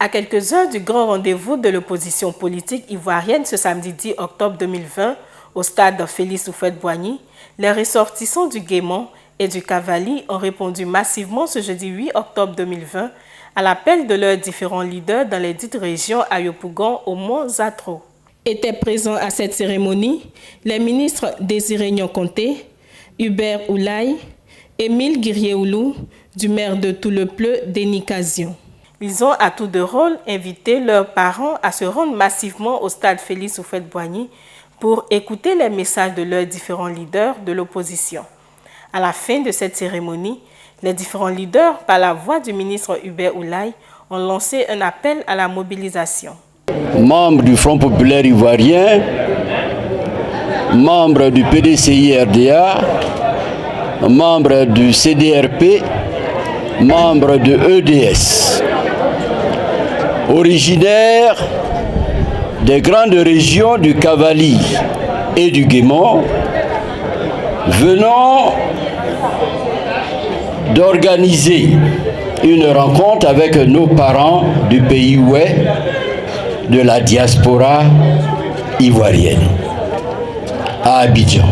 À quelques heures du grand rendez-vous de l'opposition politique ivoirienne ce samedi 10 octobre 2020 au stade Félix Houphouët-Boigny, les ressortissants du Guémon et du Cavali ont répondu massivement ce jeudi 8 octobre 2020 à l'appel de leurs différents leaders dans les dites régions à Yopougon au Mont Zatro. Étaient présents à cette cérémonie les ministres Désiré Nyon-Conté, Hubert Oulaye, Émile Guirié-Oulou, du maire de Toulepleu, Denis Cazion. Ils ont à tour de rôle invité leurs parents à se rendre massivement au stade Félix Houphouët-Boigny pour écouter les messages de leurs différents leaders de l'opposition. À la fin de cette cérémonie, les différents leaders, par la voix du ministre Hubert Oulaye, ont lancé un appel à la mobilisation. Membres du Front populaire ivoirien, membres du PDCI-RDA, membres du CDRP, membres de EDS, originaires des grandes régions du Cavali et du Guémon, venons d'organiser une rencontre avec nos parents du pays ouest de la diaspora ivoirienne à Abidjan.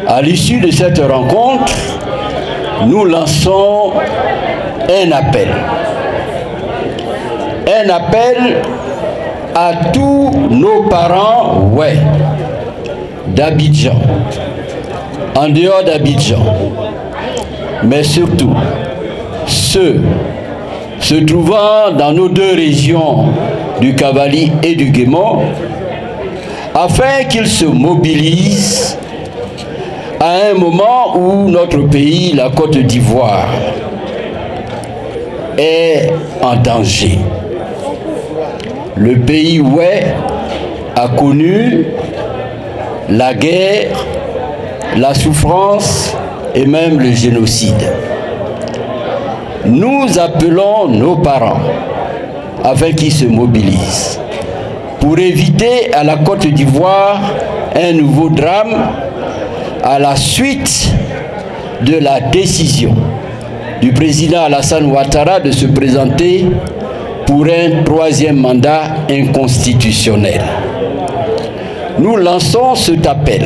À l'issue de cette rencontre, nous lançons un appel. Un appel à tous nos parents d'Abidjan, en dehors d'Abidjan, mais surtout ceux se trouvant dans nos deux régions du Cavali et du Guémon, afin qu'ils se mobilisent à un moment où notre pays, la Côte d'Ivoire, est en danger. Le pays a connu la guerre, la souffrance et même le génocide. Nous appelons nos parents afin qu'ils se mobilisent pour éviter à la Côte d'Ivoire un nouveau drame à la suite de la décision du président Alassane Ouattara de se présenter pour un troisième mandat inconstitutionnel. Nous lançons cet appel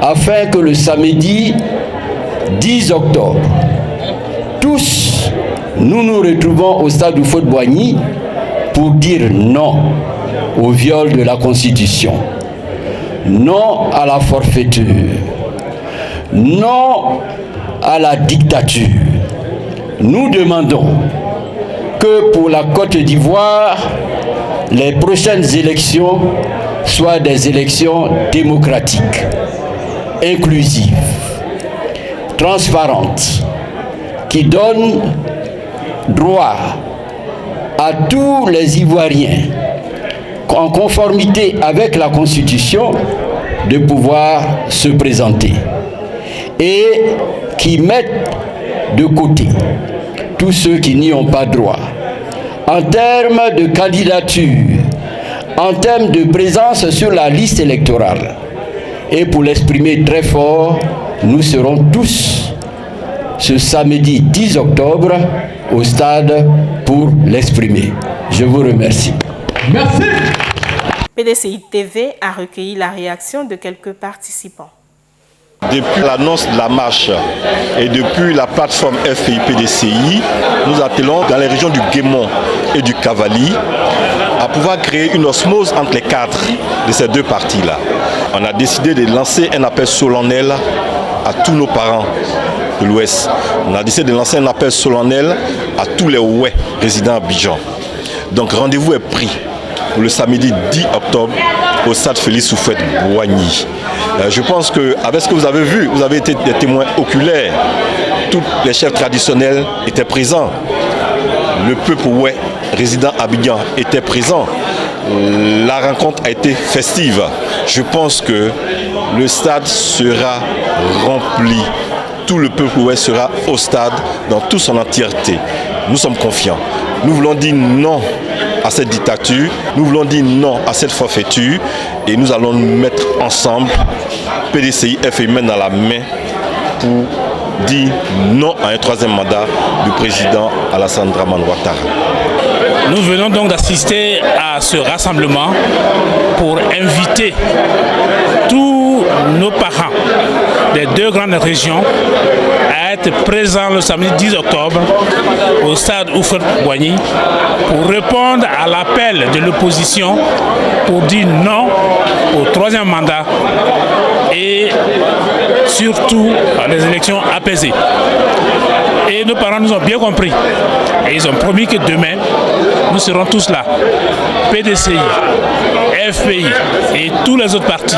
afin que le samedi 10 octobre, tous nous nous retrouvons au stade Houphouët-Boigny pour dire non au viol de la Constitution, non à la forfaiture, non à la dictature. Nous demandons que pour la Côte d'Ivoire, les prochaines élections soient des élections démocratiques, inclusives, transparentes, qui donnent droit à tous les Ivoiriens, en conformité avec la Constitution, de pouvoir se présenter et qui mettent de côté tous ceux qui n'y ont pas droit. En termes de candidature, en termes de présence sur la liste électorale, et pour l'exprimer très fort, nous serons tous ce samedi 10 octobre au stade pour l'exprimer. Je vous remercie. Merci. PDCI TV a recueilli la réaction de quelques participants. Depuis l'annonce de la marche et depuis la plateforme FPI PDCI, nous appelons dans les régions du Guémon et du Cavali à pouvoir créer une osmose entre les cadres de ces deux partis-là. On a décidé de lancer un appel solennel à tous nos parents de l'Ouest. On a décidé de lancer un appel solennel à tous les résidents à Abidjan. Donc rendez-vous est pris pour le samedi 10 octobre au stade Félix Houphouët-Boigny. Je pense qu'avec ce que vous avez vu, vous avez été des témoins oculaires. Tous les chefs traditionnels étaient présents. Le peuple résident à Abidjan était présent. La rencontre a été festive. Je pense que le stade sera rempli. Tout le peuple sera au stade dans toute son entièreté. Nous sommes confiants. Nous voulons dire non à cette dictature, nous voulons dire non à cette forfaiture et nous allons nous mettre ensemble, PDCI, FPI, main dans la main pour dit non à un troisième mandat du président Alassane Dramane Ouattara. Nous venons donc d'assister à ce rassemblement pour inviter tous nos parents des deux grandes régions à être présents le samedi 10 octobre au stade Houphouët-Boigny pour répondre à l'appel de l'opposition pour dire non au troisième mandat et surtout à des élections apaisées. Et nos parents nous ont bien compris et ils ont promis que demain nous serons tous là, PDCI, FPI et tous les autres partis,